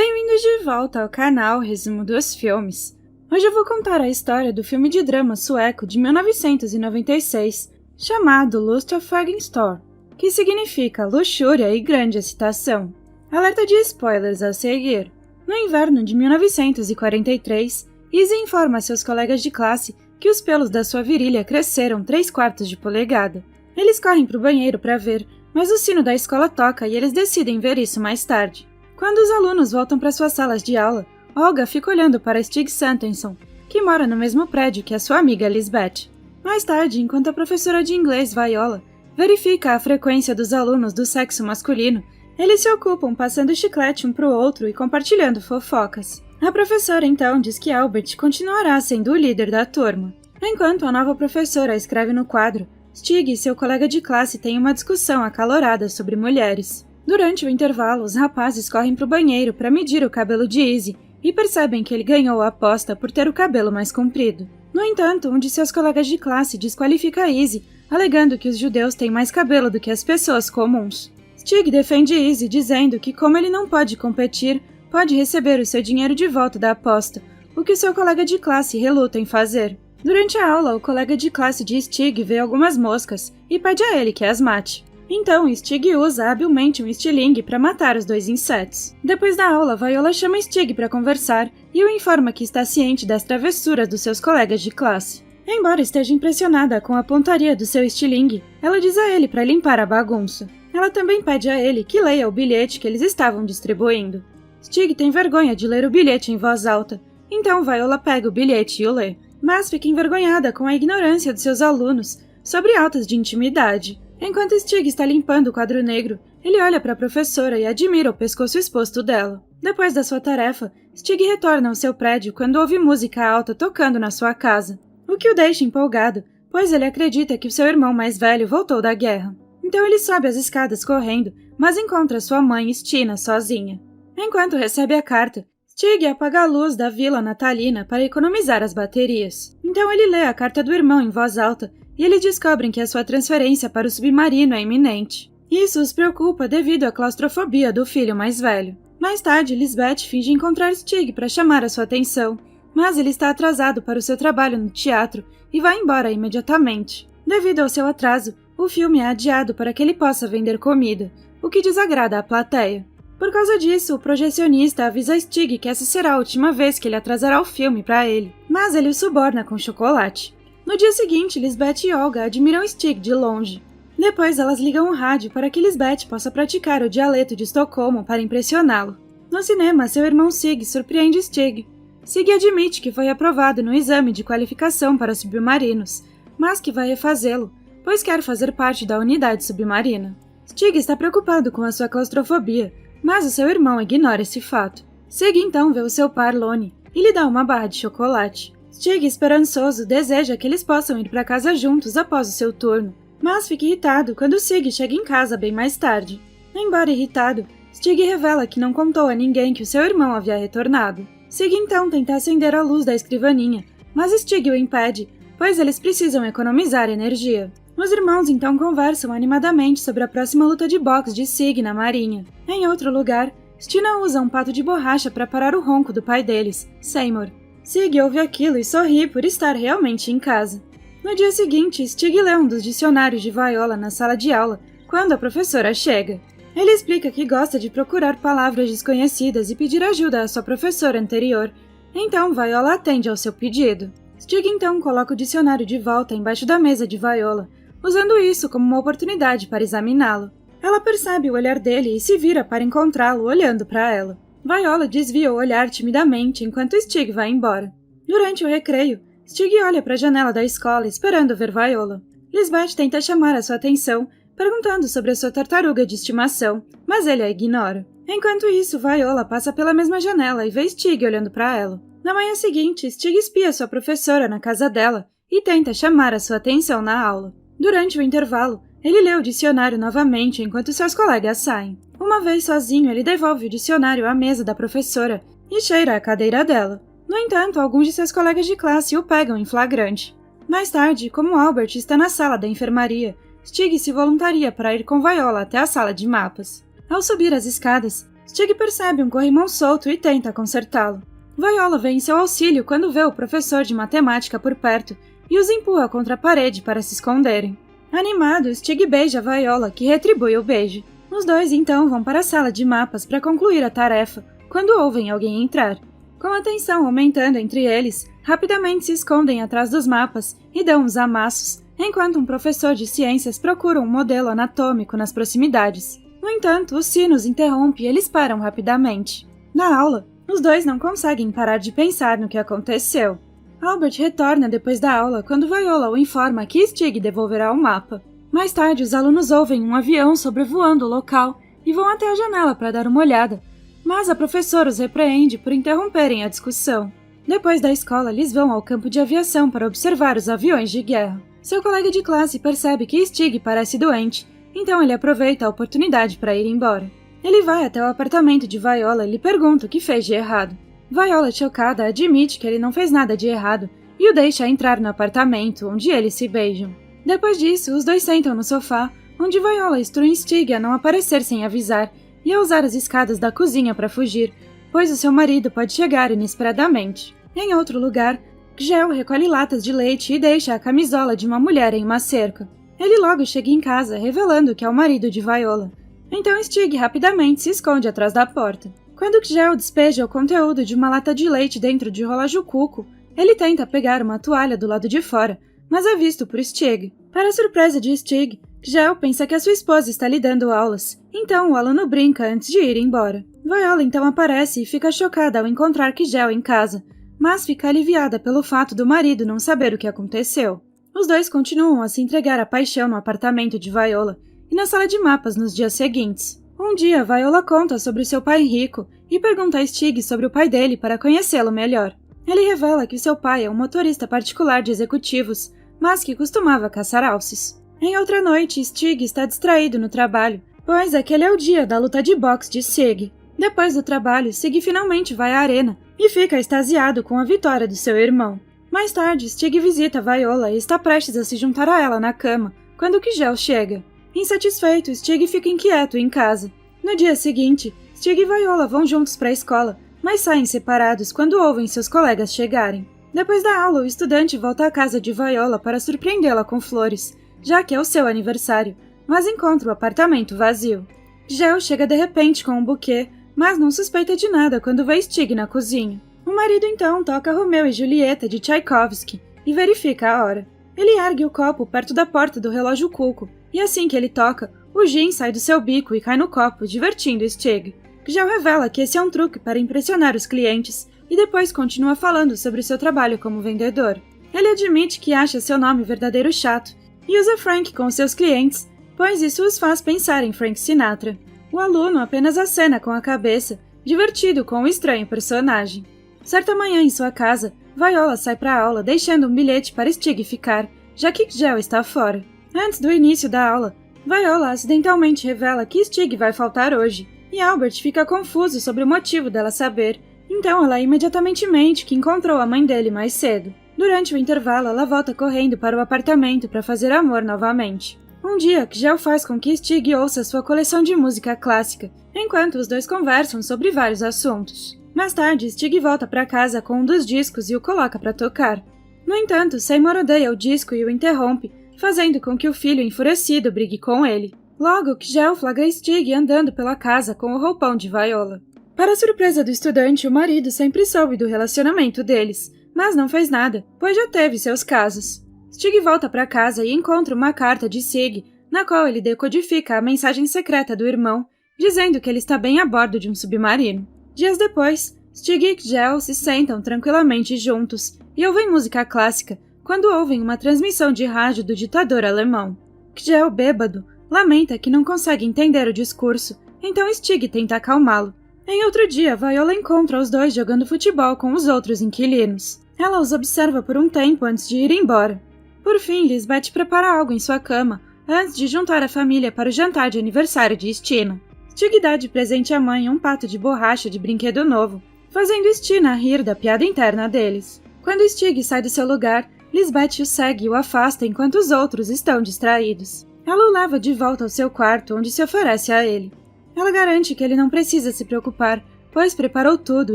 Bem-vindos de volta ao canal Resumo dos Filmes. Hoje eu vou contar a história do filme de drama sueco de 1996, chamado Lust of Fagenstår, que significa luxúria e grande excitação. Alerta de spoilers a seguir. No inverno de 1943, Izzy informa seus colegas de classe que os pelos da sua virilha cresceram 3/4 de polegada. Eles correm para o banheiro para ver, mas o sino da escola toca e eles decidem ver isso mais tarde. Quando os alunos voltam para suas salas de aula, Olga fica olhando para Stig Santensson, que mora no mesmo prédio que a sua amiga Lisbeth. Mais tarde, enquanto a professora de inglês, Viola, verifica a frequência dos alunos do sexo masculino, eles se ocupam passando chiclete um para o outro e compartilhando fofocas. A professora então diz que Albert continuará sendo o líder da turma. Enquanto a nova professora escreve no quadro, Stig e seu colega de classe têm uma discussão acalorada sobre mulheres. Durante o intervalo, os rapazes correm para o banheiro para medir o cabelo de Izzy e percebem que ele ganhou a aposta por ter o cabelo mais comprido. No entanto, um de seus colegas de classe desqualifica Izzy, alegando que os judeus têm mais cabelo do que as pessoas comuns. Stig defende Izzy, dizendo que, como ele não pode competir, pode receber o seu dinheiro de volta da aposta, o que seu colega de classe reluta em fazer. Durante a aula, o colega de classe de Stig vê algumas moscas e pede a ele que as mate. Então, Stig usa habilmente um estilingue para matar os dois insetos. Depois da aula, Viola chama Stig para conversar e o informa que está ciente das travessuras dos seus colegas de classe. Embora esteja impressionada com a pontaria do seu estilingue, ela diz a ele para limpar a bagunça. Ela também pede a ele que leia o bilhete que eles estavam distribuindo. Stig tem vergonha de ler o bilhete em voz alta, então Viola pega o bilhete e o lê. Mas fica envergonhada com a ignorância de seus alunos sobre autas de intimidade. Enquanto Stig está limpando o quadro negro, ele olha para a professora e admira o pescoço exposto dela. Depois da sua tarefa, Stig retorna ao seu prédio quando ouve música alta tocando na sua casa, o que o deixa empolgado, pois ele acredita que o seu irmão mais velho voltou da guerra. Então ele sobe as escadas correndo, mas encontra sua mãe Stina sozinha. Enquanto recebe a carta, Stig apaga a luz da vila natalina para economizar as baterias. Então ele lê a carta do irmão em voz alta e eles descobrem que a sua transferência para o submarino é iminente. Isso os preocupa devido à claustrofobia do filho mais velho. Mais tarde, Lisbeth finge encontrar Stig para chamar a sua atenção, mas ele está atrasado para o seu trabalho no teatro e vai embora imediatamente. Devido ao seu atraso, o filme é adiado para que ele possa vender comida, o que desagrada a plateia. Por causa disso, o projecionista avisa Stig que essa será a última vez que ele atrasará o filme para ele, mas ele o suborna com chocolate. No dia seguinte, Lisbeth e Olga admiram Stig de longe. Depois, elas ligam o rádio para que Lisbeth possa praticar o dialeto de Estocolmo para impressioná-lo. No cinema, seu irmão Sig surpreende Stig. Sig admite que foi aprovado no exame de qualificação para submarinos, mas que vai refazê-lo, pois quer fazer parte da unidade submarina. Stig está preocupado com a sua claustrofobia, mas o seu irmão ignora esse fato. Sig então vê o seu par Lone e lhe dá uma barra de chocolate. Stig, esperançoso, deseja que eles possam ir para casa juntos após o seu turno, mas fica irritado quando Sig chega em casa bem mais tarde. Embora irritado, Stig revela que não contou a ninguém que o seu irmão havia retornado. Sig então tenta acender a luz da escrivaninha, mas Stig o impede, pois eles precisam economizar energia. Os irmãos então conversam animadamente sobre a próxima luta de boxe de Sig na marinha. Em outro lugar, Stina usa um pato de borracha para parar o ronco do pai deles, Seymour. Sig ouve aquilo e sorri por estar realmente em casa. No dia seguinte, Stig lê um dos dicionários de Viola na sala de aula, quando a professora chega. Ele explica que gosta de procurar palavras desconhecidas e pedir ajuda à sua professora anterior. Então, Viola atende ao seu pedido. Stig então coloca o dicionário de volta embaixo da mesa de Viola, usando isso como uma oportunidade para examiná-lo. Ela percebe o olhar dele e se vira para encontrá-lo olhando para ela. Viola desvia o olhar timidamente enquanto Stig vai embora. Durante o recreio, Stig olha para a janela da escola esperando ver Viola. Lisbeth tenta chamar a sua atenção, perguntando sobre a sua tartaruga de estimação, mas ele a ignora. Enquanto isso, Viola passa pela mesma janela e vê Stig olhando para ela. Na manhã seguinte, Stig espia sua professora na casa dela e tenta chamar a sua atenção na aula. Durante o intervalo, ele lê o dicionário novamente enquanto seus colegas saem. Uma vez sozinho, ele devolve o dicionário à mesa da professora e cheira a cadeira dela. No entanto, alguns de seus colegas de classe o pegam em flagrante. Mais tarde, como Albert está na sala da enfermaria, Stig se voluntaria para ir com Viola até a sala de mapas. Ao subir as escadas, Stig percebe um corrimão solto e tenta consertá-lo. Viola vem em seu auxílio quando vê o professor de matemática por perto e os empurra contra a parede para se esconderem. Animado, Stig beija Viola, que retribui o beijo. Os dois então vão para a sala de mapas para concluir a tarefa, quando ouvem alguém entrar. Com a tensão aumentando entre eles, rapidamente se escondem atrás dos mapas e dão uns amassos, enquanto um professor de ciências procura um modelo anatômico nas proximidades. No entanto, o sino os interrompe e eles param rapidamente. Na aula, os dois não conseguem parar de pensar no que aconteceu. Albert retorna depois da aula quando Viola o informa que Stig devolverá o mapa. Mais tarde, os alunos ouvem um avião sobrevoando o local e vão até a janela para dar uma olhada, mas a professora os repreende por interromperem a discussão. Depois da escola, eles vão ao campo de aviação para observar os aviões de guerra. Seu colega de classe percebe que Stig parece doente, então ele aproveita a oportunidade para ir embora. Ele vai até o apartamento de Viola e lhe pergunta o que fez de errado. Viola, chocada, admite que ele não fez nada de errado e o deixa entrar no apartamento, onde eles se beijam. Depois disso, os dois sentam no sofá, onde Viola instrui Stig a não aparecer sem avisar e a usar as escadas da cozinha para fugir, pois o seu marido pode chegar inesperadamente. Em outro lugar, Kjell recolhe latas de leite e deixa a camisola de uma mulher em uma cerca. Ele logo chega em casa, revelando que é o marido de Viola. Então Stig rapidamente se esconde atrás da porta. Quando Kjell despeja o conteúdo de uma lata de leite dentro de Relógio Cuco, ele tenta pegar uma toalha do lado de fora, mas é visto por Stig. Para a surpresa de Stig, Kjell pensa que a sua esposa está lhe dando aulas, então o aluno brinca antes de ir embora. Viola então aparece e fica chocada ao encontrar Kjell em casa, mas fica aliviada pelo fato do marido não saber o que aconteceu. Os dois continuam a se entregar à paixão no apartamento de Viola e na sala de mapas nos dias seguintes. Um dia, Viola conta sobre seu pai rico e pergunta a Stig sobre o pai dele para conhecê-lo melhor. Ele revela que seu pai é um motorista particular de executivos, mas que costumava caçar alces. Em outra noite, Stig está distraído no trabalho, pois aquele é o dia da luta de boxe de Sig. Depois do trabalho, Sig finalmente vai à arena e fica extasiado com a vitória do seu irmão. Mais tarde, Stig visita Viola e está prestes a se juntar a ela na cama, quando Kjell chega. Insatisfeito, Stig fica inquieto em casa. No dia seguinte, Stig e Viola vão juntos para a escola, mas saem separados quando ouvem seus colegas chegarem. Depois da aula, o estudante volta à casa de Viola para surpreendê-la com flores, já que é o seu aniversário, mas encontra o apartamento vazio. Kjell chega de repente com um buquê, mas não suspeita de nada quando vê Stig na cozinha. O marido então toca Romeu e Julieta de Tchaikovsky e verifica a hora. Ele ergue o copo perto da porta do relógio Cuco, e assim que ele toca, o gin sai do seu bico e cai no copo, divertindo Stig. Kjell revela que esse é um truque para impressionar os clientes, e depois continua falando sobre seu trabalho como vendedor. Ele admite que acha seu nome verdadeiro chato, e usa Frank com seus clientes, pois isso os faz pensar em Frank Sinatra. O aluno apenas acena com a cabeça, divertido com o estranho personagem. Certa manhã em sua casa, Viola sai para a aula deixando um bilhete para Stig ficar, já que Kjell está fora. Antes do início da aula, Viola acidentalmente revela que Stig vai faltar hoje, e Albert fica confuso sobre o motivo dela saber, então ela imediatamente mente que encontrou a mãe dele mais cedo. Durante o intervalo, ela volta correndo para o apartamento para fazer amor novamente. Um dia, Kjell faz com que Stig ouça sua coleção de música clássica, enquanto os dois conversam sobre vários assuntos. Mais tarde, Stig volta para casa com um dos discos e o coloca para tocar. No entanto, Seymour odeia o disco e o interrompe, fazendo com que o filho enfurecido brigue com ele. Logo, Kjell flagra Stig andando pela casa com o roupão de Viola. Para a surpresa do estudante, o marido sempre soube do relacionamento deles, mas não fez nada, pois já teve seus casos. Stig volta para casa e encontra uma carta de Sig, na qual ele decodifica a mensagem secreta do irmão, dizendo que ele está bem a bordo de um submarino. Dias depois, Stig e Kjell se sentam tranquilamente juntos e ouvem música clássica, quando ouvem uma transmissão de rádio do ditador alemão. Kjell, bêbado, lamenta que não consegue entender o discurso, então Stig tenta acalmá-lo. Em outro dia, Viola encontra os dois jogando futebol com os outros inquilinos. Ela os observa por um tempo antes de ir embora. Por fim, Lisbeth prepara algo em sua cama, antes de juntar a família para o jantar de aniversário de Stina. Stig dá de presente à mãe um pato de borracha de brinquedo novo, fazendo Stina rir da piada interna deles. Quando Stig sai do seu lugar, Lisbeth o segue e o afasta enquanto os outros estão distraídos. Ela o leva de volta ao seu quarto, onde se oferece a ele. Ela garante que ele não precisa se preocupar, pois preparou tudo,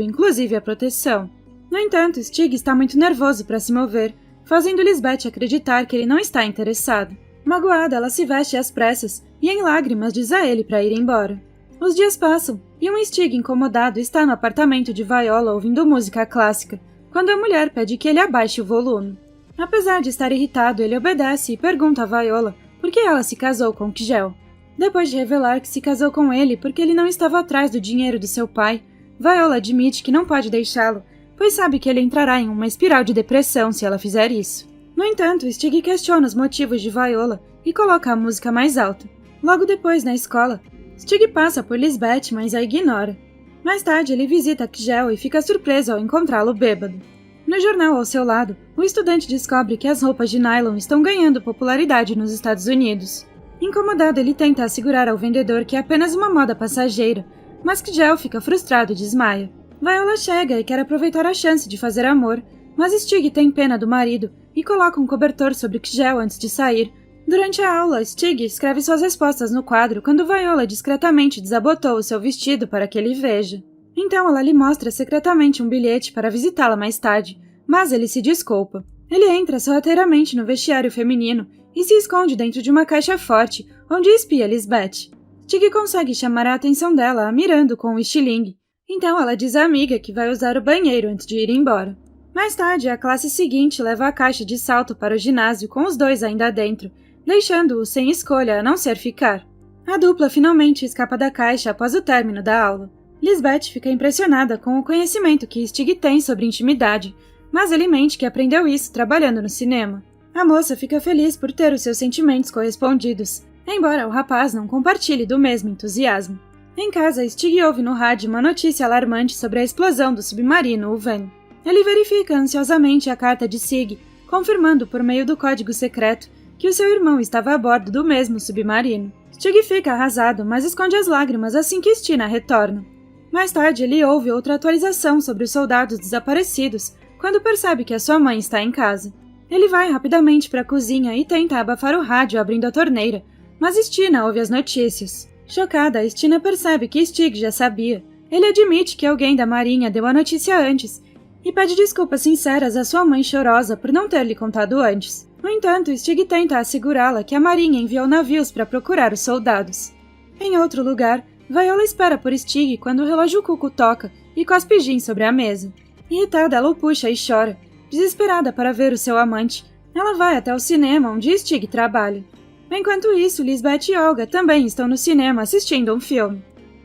inclusive a proteção. No entanto, Stig está muito nervoso para se mover, fazendo Lisbeth acreditar que ele não está interessado. Magoada, ela se veste às pressas e, em lágrimas, diz a ele para ir embora. Os dias passam, e um Stig incomodado está no apartamento de Viola ouvindo música clássica, quando a mulher pede que ele abaixe o volume. Apesar de estar irritado, ele obedece e pergunta a Viola por que ela se casou com Kjell. Depois de revelar que se casou com ele porque ele não estava atrás do dinheiro de seu pai, Viola admite que não pode deixá-lo, pois sabe que ele entrará em uma espiral de depressão se ela fizer isso. No entanto, Stig questiona os motivos de Viola e coloca a música mais alta. Logo depois, na escola, Stig passa por Lisbeth, mas a ignora. Mais tarde, ele visita Kjell e fica surpreso ao encontrá-lo bêbado. No jornal ao seu lado, o estudante descobre que as roupas de nylon estão ganhando popularidade nos Estados Unidos. Incomodado, ele tenta assegurar ao vendedor que é apenas uma moda passageira, mas Kjell fica frustrado e desmaia. Viola chega e quer aproveitar a chance de fazer amor, mas Stig tem pena do marido e coloca um cobertor sobre Kjell antes de sair. Durante a aula, Stig escreve suas respostas no quadro quando Viola discretamente desabotou o seu vestido para que ele veja. Então ela lhe mostra secretamente um bilhete para visitá-la mais tarde, mas ele se desculpa. Ele entra sorrateiramente no vestiário feminino e se esconde dentro de uma caixa forte, onde espia Lisbeth. Stig consegue chamar a atenção dela, a mirando com o estilingue. Então ela diz à amiga que vai usar o banheiro antes de ir embora. Mais tarde, a classe seguinte leva a caixa de salto para o ginásio com os dois ainda dentro, deixando-o sem escolha a não ser ficar. A dupla finalmente escapa da caixa após o término da aula. Lisbeth fica impressionada com o conhecimento que Stig tem sobre intimidade, mas ele mente que aprendeu isso trabalhando no cinema. A moça fica feliz por ter os seus sentimentos correspondidos, embora o rapaz não compartilhe do mesmo entusiasmo. Em casa, Stig ouve no rádio uma notícia alarmante sobre a explosão do submarino Uven. Ele verifica ansiosamente a carta de Sig, confirmando por meio do código secreto que o seu irmão estava a bordo do mesmo submarino. Stig fica arrasado, mas esconde as lágrimas assim que Stina retorna. Mais tarde, ele ouve outra atualização sobre os soldados desaparecidos, quando percebe que a sua mãe está em casa. Ele vai rapidamente para a cozinha e tenta abafar o rádio abrindo a torneira, mas Stina ouve as notícias. Chocada, Stina percebe que Stig já sabia. Ele admite que alguém da marinha deu a notícia antes e pede desculpas sinceras à sua mãe chorosa por não ter lhe contado antes. No entanto, Stig tenta assegurá-la que a marinha enviou navios para procurar os soldados. Em outro lugar, Viola espera por Stig quando o relógio cuco toca e cospe gin sobre a mesa. Irritada, ela o puxa e chora. Desesperada para ver o seu amante, ela vai até o cinema onde Stig trabalha. Enquanto isso, Lisbeth e Olga também estão no cinema assistindo um filme.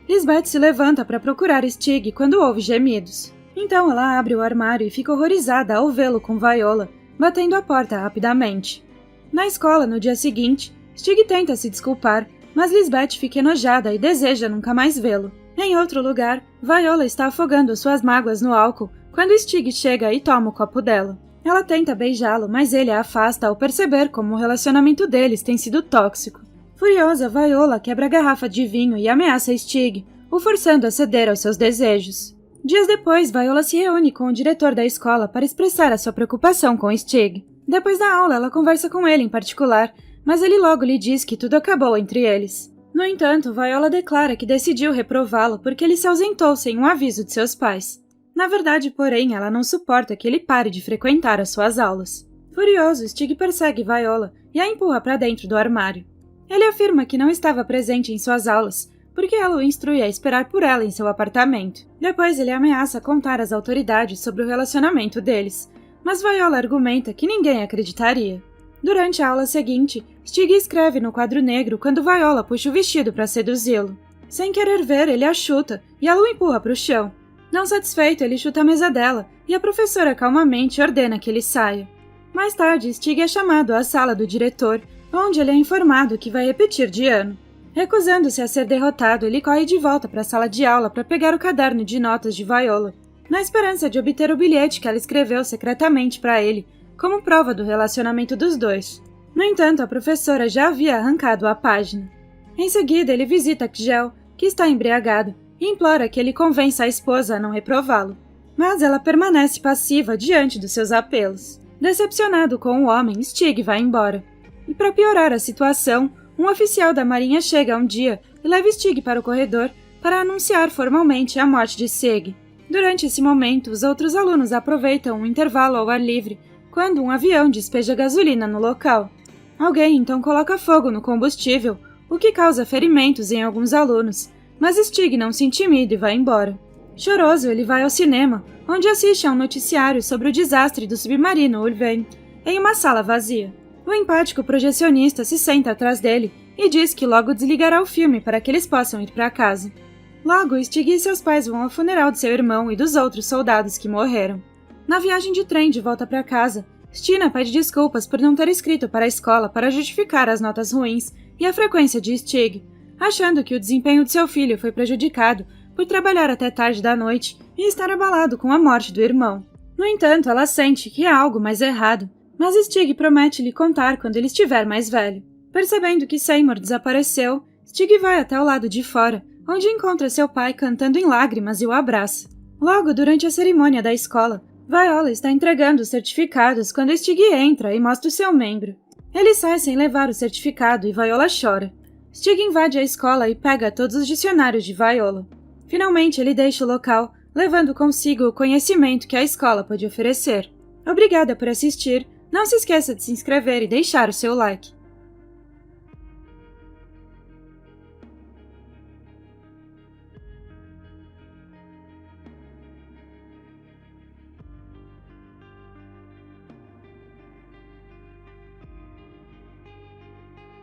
Lisbeth se levanta para procurar Stig quando ouve gemidos. Então ela abre o armário e fica horrorizada ao vê-lo com Viola, batendo a porta rapidamente. Na escola, no dia seguinte, Stig tenta se desculpar, mas Lisbeth fica enojada e deseja nunca mais vê-lo. Em outro lugar, Viola está afogando suas mágoas no álcool quando Stig chega e toma o copo dela. Ela tenta beijá-lo, mas ele a afasta ao perceber como o relacionamento deles tem sido tóxico. Furiosa, Viola quebra a garrafa de vinho e ameaça Stig, o forçando a ceder aos seus desejos. Dias depois, Viola se reúne com o diretor da escola para expressar a sua preocupação com Stig. Depois da aula, ela conversa com ele em particular, mas ele logo lhe diz que tudo acabou entre eles. No entanto, Viola declara que decidiu reprová-lo porque ele se ausentou sem um aviso de seus pais. Na verdade, porém, ela não suporta que ele pare de frequentar as suas aulas. Furioso, Stig persegue Viola e a empurra para dentro do armário. Ele afirma que não estava presente em suas aulas, porque ela o instrui a esperar por ela em seu apartamento. Depois ele ameaça contar às autoridades sobre o relacionamento deles, mas Viola argumenta que ninguém acreditaria. Durante a aula seguinte, Stig escreve no quadro negro quando Viola puxa o vestido para seduzi-lo. Sem querer ver, ele a chuta e ela o empurra para o chão. Não satisfeito, ele chuta a mesa dela e a professora calmamente ordena que ele saia. Mais tarde, Stig é chamado à sala do diretor, onde ele é informado que vai repetir de ano. Recusando-se a ser derrotado, ele corre de volta para a sala de aula para pegar o caderno de notas de Viola, na esperança de obter o bilhete que ela escreveu secretamente para ele, como prova do relacionamento dos dois. No entanto, a professora já havia arrancado a página. Em seguida, ele visita Kjell, que está embriagado, e implora que ele convença a esposa a não reprová-lo. Mas ela permanece passiva diante dos seus apelos. Decepcionado com o homem, Stig vai embora. E para piorar a situação, Um oficial da Marinha chega um dia e leva Stig para o corredor para anunciar formalmente a morte de Sig. Durante esse momento, os outros alunos aproveitam um intervalo ao ar livre quando um avião despeja gasolina no local. Alguém então coloca fogo no combustível, o que causa ferimentos em alguns alunos, mas Stig não se intimida e vai embora. Choroso, ele vai ao cinema, onde assiste a um noticiário sobre o desastre do submarino Ulven, em uma sala vazia. O empático projecionista se senta atrás dele e diz que logo desligará o filme para que eles possam ir para casa. Logo, Stig e seus pais vão ao funeral de seu irmão e dos outros soldados que morreram. Na viagem de trem de volta para casa, Stina pede desculpas por não ter escrito para a escola para justificar as notas ruins e a frequência de Stig, achando que o desempenho de seu filho foi prejudicado por trabalhar até tarde da noite e estar abalado com a morte do irmão. No entanto, ela sente que há algo mais errado, mas Stig promete lhe contar quando ele estiver mais velho. Percebendo que Seymour desapareceu, Stig vai até o lado de fora, onde encontra seu pai cantando em lágrimas e o abraça. Logo, durante a cerimônia da escola, Viola está entregando os certificados quando Stig entra e mostra o seu membro. Ele sai sem levar o certificado e Viola chora. Stig invade a escola e pega todos os dicionários de Viola. Finalmente, ele deixa o local, levando consigo o conhecimento que a escola pode oferecer. Obrigada por assistir. Não se esqueça de se inscrever e deixar o seu like.